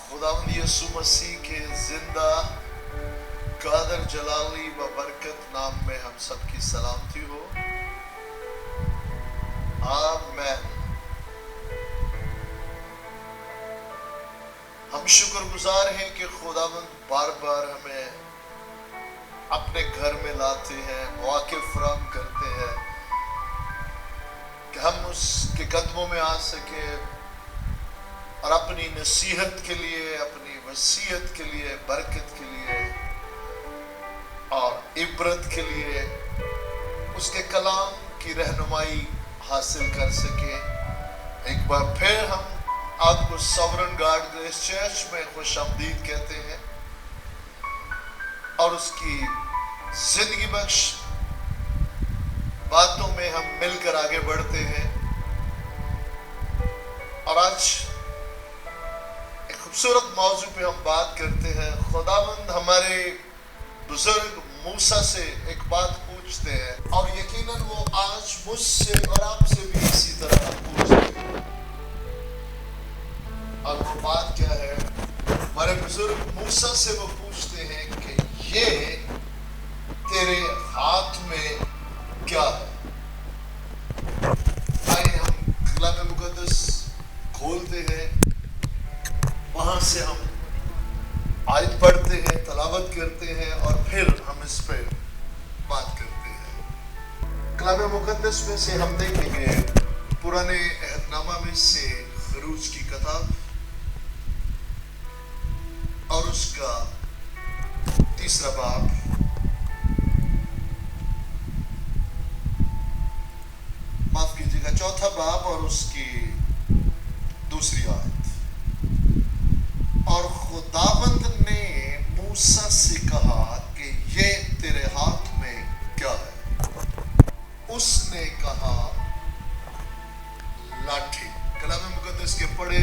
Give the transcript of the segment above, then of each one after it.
खुदावंद यीशु मसीह के जिंदा कादर जलाली व बरकत नाम में हम सबकी सलामती हो। आमीन। हम शुक्रगुजार हैं कि खुदावंद बार बार हमें अपने घर में लाते हैं, मौके फराहम करते हैं कि हम उसके कदमों में आ सके और अपनी नसीहत के लिए, अपनी वसीयत के लिए, बरकत के लिए और इबरत के लिए उसके कलाम की रहनुमाई हासिल कर सके। एक बार फिर हम आपको सॉवरेन गॉड ग्रेस चर्च में खुशामदीद कहते हैं और उसकी जिंदगी बख्श बातों में हम मिलकर आगे बढ़ते हैं। और आज एक खूबसूरत मौजू पे हम बात करते हैं। खुदावंद हमारे बुजुर्ग मूसा से एक बात पूछते हैं और यकीनन वो आज मुझसे और आपसे भी इसी तरह पूछते हैं। और वो बात क्या है? हमारे बुजुर्ग मूसा से वो पूछते हैं कि ये तेरे हाथ में क्या है? आइए हम कलाम मुकद्दस खोलते हैं, वहां से हम आयत पढ़ते हैं, तलावत करते हैं और फिर हम इस पर बात करते हैं। कलाम मुकद्दस में से हम देखेंगे पुराने अहदनामा में से खरूज की किताब और उसका 3 बाब, माफ कीजिएगा 4 बाब और उसकी 2 आयत। और खुदावंद ने मूसा से कहा कि ये तेरे हाथ में क्या है? उसने कहा लाठी। कलाम मुकद्दस के पढ़े,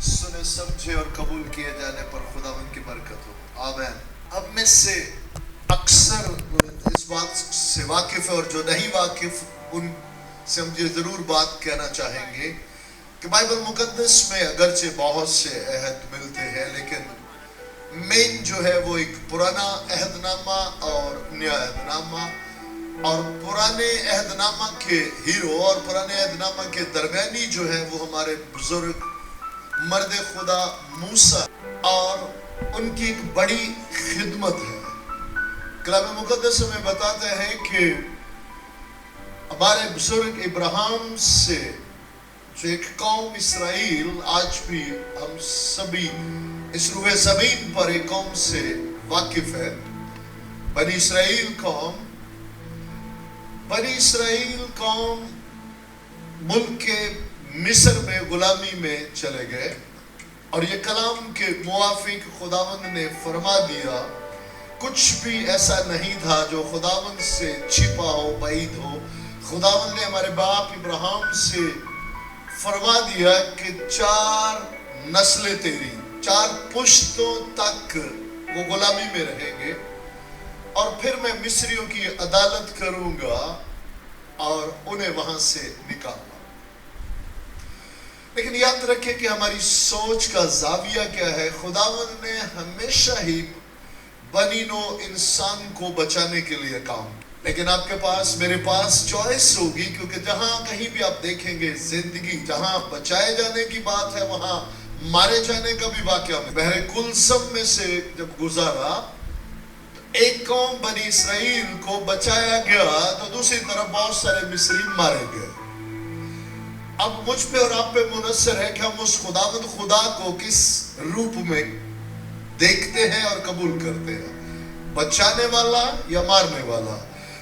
सुने, समझे और कबूल किए जाने पर खुदावंद की बरकत हो। आमीन। अब में से अक्सर इस बात से वाकिफ है और जो नहीं वाकिफ उनसे हम ये जरूर बात कहना चाहेंगे कि बाइबल मुकद्दस में अगरचे बहुत से अहद मिलते हैं, लेकिन मेन जो है वो एक पुराना अहदनामा और नया अहदनामा, और पुराने अहदनामा के हीरो और पुराने अहदनामा के दरमियानी जो है वो हमारे बुजुर्ग मर्द खुदा मूसा और उनकी एक बड़ी खिदमत है। कलाम मुकद्दस में बताते हैं कि हमारे बुजुर्ग इब्राहिम से जो एक कौम इसराइल, आज भी हम सभी इस रूहे ज़मीन पर एक कौम से वाकिफ है। बनी इसराइल कौम मुल्क के मिस्र में गुलामी में चले गए और ये कलाम के मुआफिक खुदावंद ने फरमा दिया। कुछ भी ऐसा नहीं था जो खुदावंद से छिपा हो, बैद हो। खुदावंद ने हमारे बाप इब्राहिम से फरमा दिया कि 4 नस्लें तेरी, 4 पुश्तों तक वो गुलामी में रहेंगे और फिर मैं मिस्रियों की अदालत करूंगा और उन्हें वहां से निकालूंगा। लेकिन याद रखें कि हमारी सोच का जाविया क्या है। खुदावंद ने हमेशा ही बनी नो इंसान को बचाने के लिए काम, लेकिन आपके पास, मेरे पास चॉइस होगी, क्योंकि जहां कहीं भी आप देखेंगे जिंदगी, जहां बचाए जाने की बात है वहां मारे जाने का भी वाकया है। बहरे कुलसम में से जब गुजारा तो एक कौम बनी इसराइल को बचाया गया तो दूसरी तरफ बहुत सारे मिस्री मारे गए। अब मुझ पे और आप पे मुनस्सर है कि हम उस खुदावंद खुदा को किस रूप में देखते हैं और कबूल करते हैं, बचाने वाला या मारने वाला।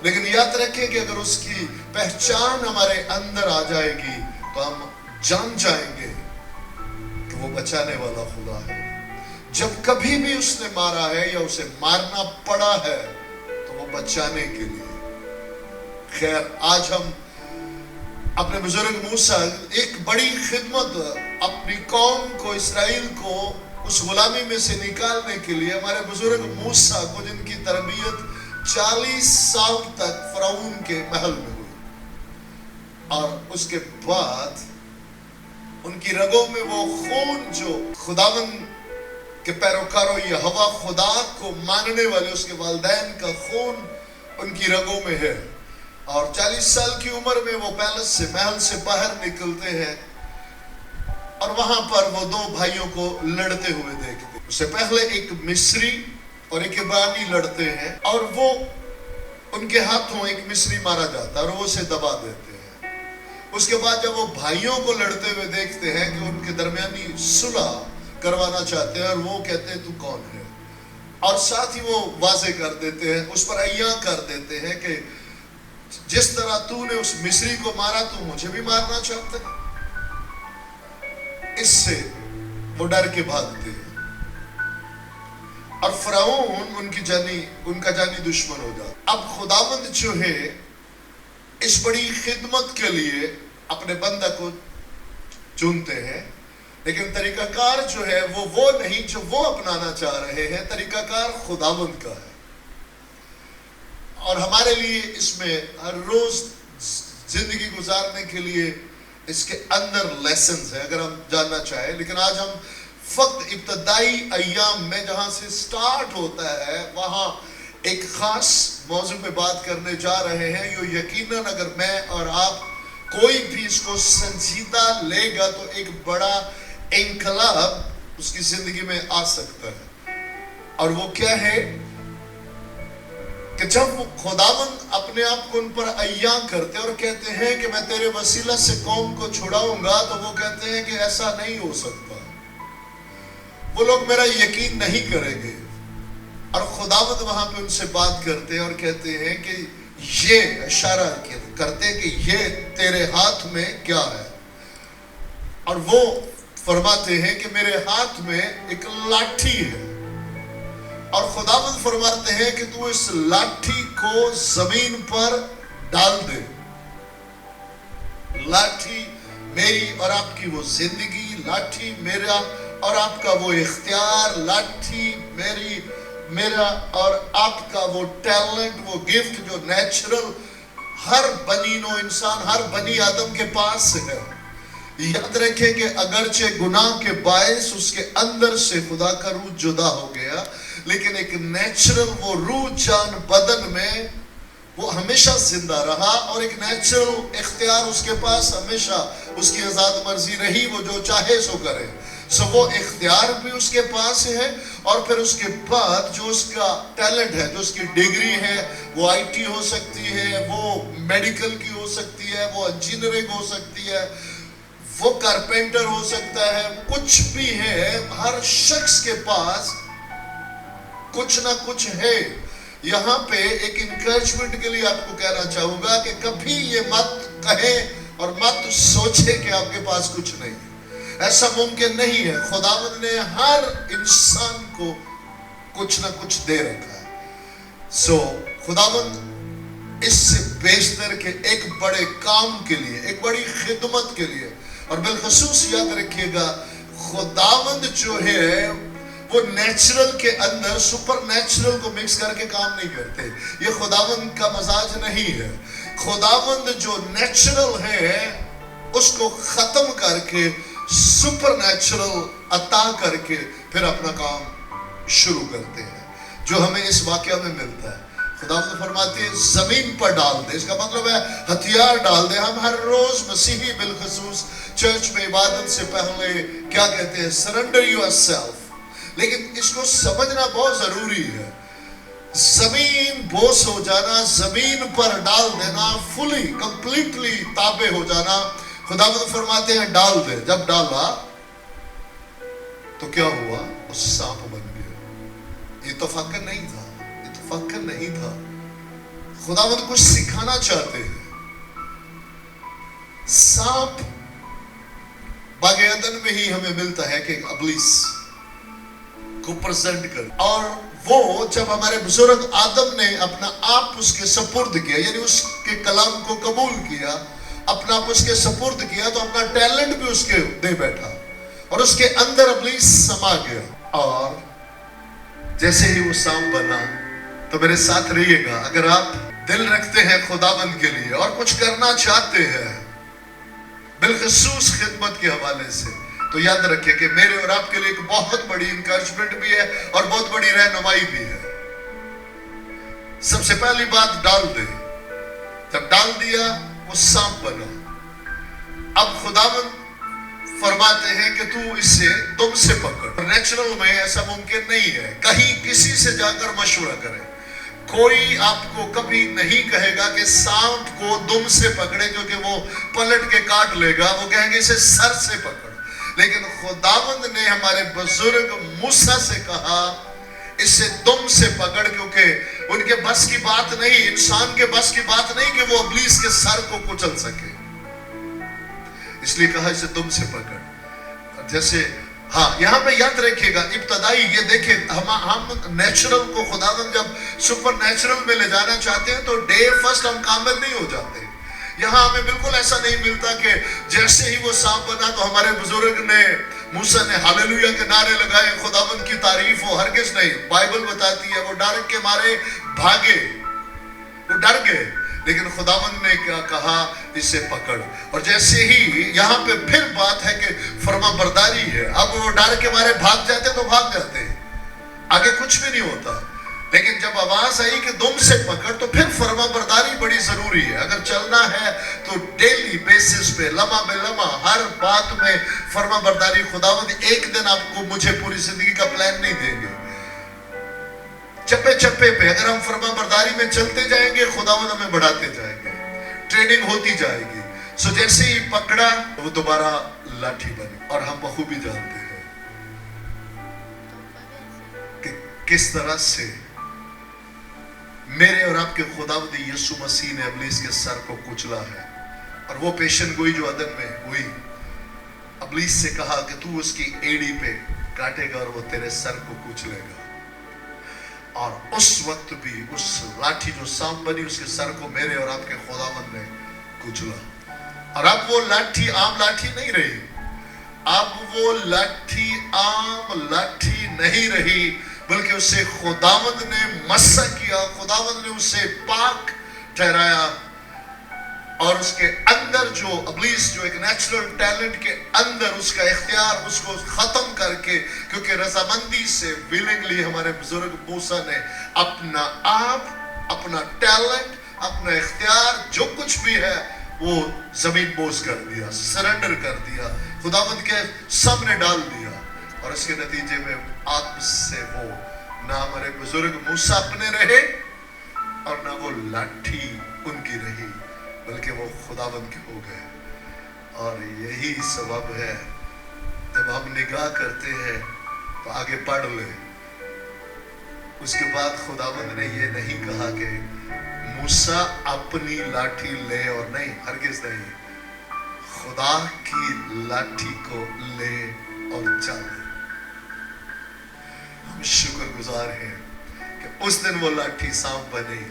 लेकिन याद रखें कि अगर उसकी पहचान हमारे अंदर आ जाएगी तो हम जान जाएंगे कि वो बचाने वाला खुदा है। जब कभी भी उसने मारा है या उसे मारना पड़ा है तो वो बचाने के लिए। खैर, आज हम अपने बुजुर्ग मूसा, एक बड़ी खिदमत अपनी कौम को, इसराइल को उस गुलामी में से निकालने के लिए हमारे बुजुर्ग मूसा को, जिनकी तरबियत 40 साल तक फराउन के महल में हुई और उसके बाद उनकी रगों में वो खून जो खुदावन کہ پیروکاروں یہ ہوا خدا کو ماننے والے اس کے والدین کا خون ان کی رگوں میں ہے، اور 40 سال کی عمر میں وہ پیلس سے محل سے باہر نکلتے ہیں اور وہاں پر وہ دو بھائیوں کو لڑتے ہوئے دیکھتے ہیں۔ اس سے پہلے ایک مصری اور ایک عبرانی لڑتے ہیں، اور وہ ان کے ہاتھوں ایک مصری مارا جاتا ہے اور وہ اسے دبا دیتے ہیں۔ اس کے بعد جب وہ بھائیوں کو لڑتے ہوئے دیکھتے ہیں کہ ان کے درمیانی صلح کروانا چاہتے ہیں، اور وہ کہتے ہیں تو کون ہے، اور ساتھ ہی وہ واضح کر دیتے ہیں، اس پر عیاں کر دیتے ہیں کہ جس طرح تو نے اس مصری کو مارا تو مجھے بھی مارنا چاہتا ہے۔ اس سے وہ ڈر کے بھاگتے ہیں، اور فرعون ان کا جانی دشمن ہو جاتا۔ اب خداوند جو ہے اس بڑی خدمت کے لیے اپنے بندہ کو چنتے ہیں، لیکن طریقہ کار جو ہے وہ نہیں جو وہ اپنانا چاہ رہے ہیں، طریقہ کار خداوند کا ہے۔ اور ہمارے لیے اس میں ہر روز زندگی گزارنے کے لیے اس کے اندر لیسنز ہیں اگر ہم جاننا چاہیں، لیکن آج ہم فقط ابتدائی ایام میں جہاں سے سٹارٹ ہوتا ہے وہاں ایک خاص موضوع پہ بات کرنے جا رہے ہیں۔ جو یقیناً اگر میں اور آپ کوئی بھی اس کو سنجیدہ لے گا تو ایک بڑا انقلاب اس کی زندگی میں آ سکتا ہے، اور وہ کیا ہے کہ جب وہ خداوند اپنے آپ کو ان پر عیاں کرتے اور کہتے ہیں کہ میں تیرے وسیلہ سے قوم کو چھڑاؤں گا، تو وہ کہتے ہیں کہ ایسا نہیں ہو سکتا، وہ لوگ میرا یقین نہیں کریں گے، اور خداوند وہاں پہ ان سے بات کرتے اور کہتے ہیں کہ یہ اشارہ کرتے کہ یہ تیرے ہاتھ میں کیا ہے، اور وہ فرماتے ہیں کہ میرے ہاتھ میں ایک لاٹھی ہے، اور خداوند فرماتے ہیں کہ تو اس لاٹھی کو زمین پر ڈال دے۔ لاٹھی میری اور آپ کی وہ زندگی، لاٹھی میرا اور آپ کا وہ اختیار، لاٹھی میرا اور آپ کا وہ ٹیلنٹ، وہ گفٹ جو نیچرل ہر بنی نو انسان، ہر بنی آدم کے پاس ہے۔ یاد رکھیں کہ اگرچہ گناہ کے باعث اس کے اندر سے خدا کا روح جدا ہو گیا، لیکن ایک نیچرل وہ روح جان بدن میں وہ ہمیشہ زندہ رہا، اور ایک نیچرل اختیار اس کے پاس ہمیشہ اس کی آزاد مرضی رہی، وہ جو چاہے سو کرے۔ وہ اختیار بھی اس کے پاس ہے، اور پھر اس کے بعد جو اس کا ٹیلنٹ ہے، جو اس کی ڈگری ہے، وہ آئی ٹی ہو سکتی ہے، وہ میڈیکل کی ہو سکتی ہے، وہ انجینئرنگ ہو سکتی ہے، وہ کارپینٹر ہو سکتا ہے، کچھ بھی ہے، ہر شخص کے پاس کچھ نہ کچھ ہے۔ یہاں پہ ایک انکریجمنٹ کے لیے آپ کو کہنا چاہوں گا کہ کبھی یہ مت کہیں اور مت سوچے کہ آپ کے پاس کچھ نہیں ہے، ایسا ممکن نہیں ہے۔ خداوند نے ہر انسان کو کچھ نہ کچھ دے رکھا ہے۔ خداوند اس سے بیشتر کے ایک بڑے کام کے لیے، ایک بڑی خدمت کے لیے، اور بالخصوص یاد رکھیے گا خداوند جو ہے وہ نیچرل کے اندر سپر نیچرل کو مکس کر کے کام نہیں کرتے، یہ خداوند کا مزاج نہیں ہے۔ خداوند جو نیچرل ہے اس کو ختم کر کے سپر نیچرل عطا کر کے پھر اپنا کام شروع کرتے ہیں، جو ہمیں اس واقعہ میں ملتا ہے۔ خداوند فرماتے ہیں زمین پر ڈال دے، اس کا مطلب ہے ہتھیار ڈال دے۔ ہم ہر روز مسیحی بالخصوص چرچ میں عبادت سے پہلے کیا کہتے ہیں؟ سرنڈر یور سیلف، لیکن اس کو سمجھنا بہت ضروری ہے۔ زمین بوس ہو جانا، زمین پر ڈال دینا، فلی کمپلیٹلی تابع ہو جانا۔ خداوند فرماتے ہیں ڈال دے، جب ڈالا تو کیا ہوا؟ وہ سانپ بن گیا۔ یہ تفکر نہیں تھا، یہ تفکر نہیں تھا، خداوند کچھ سکھانا چاہتے ہیں۔ سانپ باغ عدن میں ہی ہمیں ملتا ہے کہ ابلیس کو پریزنٹ کر، اور وہ جب ہمارے بزرگ آدم نے اپنا آپ اس کے سپرد کیا، یعنی اس کے کلام کو قبول کیا، اپنا آپ اس کے سپرد کیا، تو اپنا ٹیلنٹ بھی اس کے دے بیٹھا، اور اس کے اندر ابلیس سما گیا، اور جیسے ہی وہ سانپ بنا۔ تو میرے ساتھ رہیے گا، اگر آپ دل رکھتے ہیں خداوند کے لیے اور کچھ کرنا چاہتے ہیں بالخصوص خدمت کے حوالے سے، तो याद रखिए कि मेरे और आपके लिए एक बहुत बड़ी इंकरेजमेंट भी है और बहुत बड़ी रहनुमाई भी है। सबसे पहली बात, डाल दे। जब डाल दिया वो सांप बना। अब खुदावंद फरमाते हैं कि तू इसे दुम से पकड़। नेचुरल में ऐसा मुमकिन नहीं है, कहीं किसी से जाकर मशवरा करें। कोई आपको कभी नहीं कहेगा कि सांप को दुम से पकड़े, क्योंकि वो पलट के काट लेगा। वो कहेंगे इसे सर से पकड़। लेकिन खुदावंद ने हमारे बुजुर्ग मूसा से कहा इसे दुम से पकड़, क्योंकि उनके बस की बात नहीं, इंसान के बस की बात नहीं कि वो इब्लीस के सर को कुचल सके। इसलिए कहा इसे दुम से पकड़। जैसे हाँ, यहाँ पे याद रखिएगा, इब्तदाई ये देखिए, हम नेचुरल को खुदावंद जब सुपर नेचुरल में ले जाना चाहते हैं तो डे फर्स्ट हम कामिल नहीं हो जाते। यहाँ हमें बिल्कुल ऐसा नहीं मिलता कि जैसे ही वो सांप बना तो हमारे बुजुर्ग ने, मूसा ने हालेलुया के नारे लगाए, खुदावंद की तारीफ हो। हरगिज़ नहीं। बाइबल बताती है वो डर के मारे भागे, वो डर गए। लेकिन खुदावंद ने क्या कहा, इसे पकड़। और जैसे ही यहाँ पे फिर बात है कि फर्मा बरदारी है। अब वो डर के मारे भाग जाते तो भाग जाते, आगे कुछ भी नहीं होता। लेकिन जब आवाज आई कि दुम से पकड़, तो फिर फर्मा बरदारी बड़ी जरूरी है। अगर चलना है तो डेली बेसिस पे, लम्हा बे लम्हा, हर बात में फर्मा बरदारी। खुदावंद एक दिन आपको मुझे पूरी जिंदगी का प्लान नहीं देंगे। चप्पे चप्पे पे अगर हम फर्मा बरदारी में चलते जाएंगे, खुदावंद हमें बढ़ाते जाएंगे, ट्रेनिंग होती जाएगी। सो जैसे ही पकड़ा वो दोबारा लाठी बनी। और हम बखूबी जानते हैं कि किस तरह से मेरे और आपके खुदावंद यीशु मसीह ने इब्लीस के सर को कुचला है। और वो पेशन गोई जो अदन में हुई, इब्लीस से कहा कि तू उसकी एड़ी पे काटेगा और वो तेरे सर को कुचलेगा। और उस वक्त भी उस लाठी जो सांप बनी, उसके सर को मेरे और आपके खुदावंद ने कुचला। और अब वो लाठी आम लाठी नहीं रही, अब वो लाठी आम लाठी नहीं रही, बल्कि उसे खुदावंद ने मस्सा किया, खुदावंद ने उसे पाक ठहराया। और उसके अंदर जो इब्लीस, जो एक नेचुरल टैलेंट के अंदर उसका इख्तियार, उसको खत्म करके, क्योंकि रजामंदी से विलिंगली हमारे बुजुर्ग मूसा ने अपना आप, अपना टैलेंट, अपना इख्तियार, जो कुछ भी है वो जमीन बोझ कर दिया, सरेंडर कर दिया, खुदावंद के सामने डाल दिया। और उसके नतीजे में आत्म से वो ना हमारे बुजुर्ग मूसा अपने रहे और ना वो लाठी उनकी रही, बल्कि वो खुदावंद के हो गए। और यही सबब है जब हम निगाह करते हैं तो आगे पढ़ ले। उसके बाद खुदावंद ने ये नहीं कहा कि मूसा अपनी लाठी ले, और नहीं, हरगिज़ नहीं, खुदा की लाठी को ले और चल। हम शुक्रगुजार हैं कि उस दिन वो लाठी सांप बनी।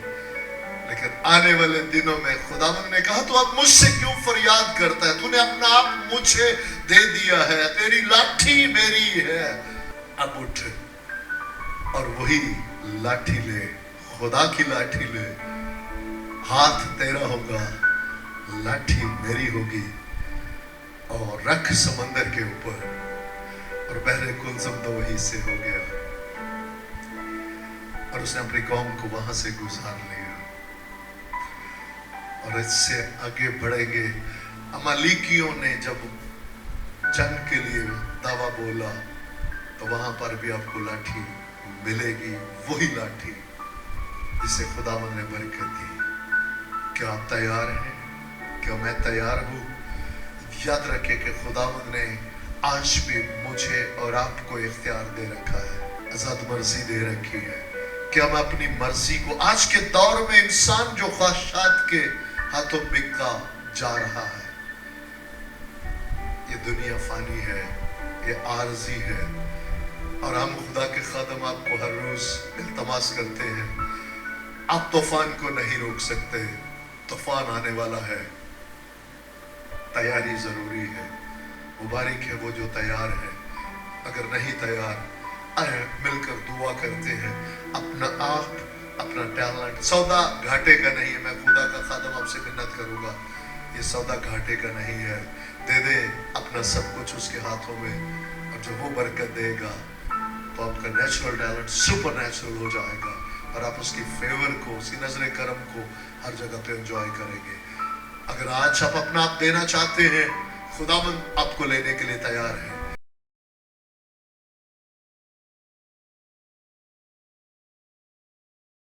लेकिन आने वाले दिनों में खुदावंद ने कहा, तू अब मुझसे क्यों फरियाद करता है? तूने अपना आप मुझे दे दिया है, तेरी लाठी मेरी है। अब उठ और वही लाठी ले, खुदा की लाठी ले। हाथ तेरा होगा, लाठी मेरी होगी। और रख समंदर के ऊपर, और बहरे कुलसम तो वही से हो गया। और उसने अपनी कौम को वहां से गुजार लिया। और इससे आगे बढ़ेंगे। अमालेकियों ने जब जंग के लिए दावा बोला तो वहां पर भी आपको लाठी मिलेगी, वही लाठी जिसे खुदावंद ने बरकत दी। क्या आप तैयार हैं? क्या मैं तैयार हूं? याद रखें कि खुदावंद ने आज भी मुझे और आपको इख्तियार दे रखा है, आजाद मर्जी दे रखी है कि हम अपनी मर्जी को, आज के दौर में इंसान जो ख्वाहिशात के हाथों बिका जा रहा है, ये दुनिया फानी है, ये आरजी है। और हम खुदा के खादम आपको हर रोज इल्तमास करते हैं, आप तूफान को नहीं रोक सकते, तूफान आने वाला है, तैयारी जरूरी है। मुबारक है वो जो तैयार है, अगर नहीं तैयार, आए मिलकर दुआ करते हैं। अपना आप, अपना टैलेंट, सौदा घाटे का नहीं है। मैं खुदा का खादम आपसे मिन्नत करूंगा, یہ سودا گھاٹے کا نہیں ہے. دے دے اپنا سب کچھ اس کے ہاتھوں میں, اور جو وہ برکت دے گا تو آپ کا نیچرل ٹیلنٹ سپر نیچرل ہو جائے گا, اور آپ اس کی فیور کو, اس کی نظر کرم کو ہر جگہ پہ انجوائے کریں گے. اگر آج آپ اپنا آپ دینا چاہتے ہیں, خداوند آپ کو لینے کے لیے تیار ہے.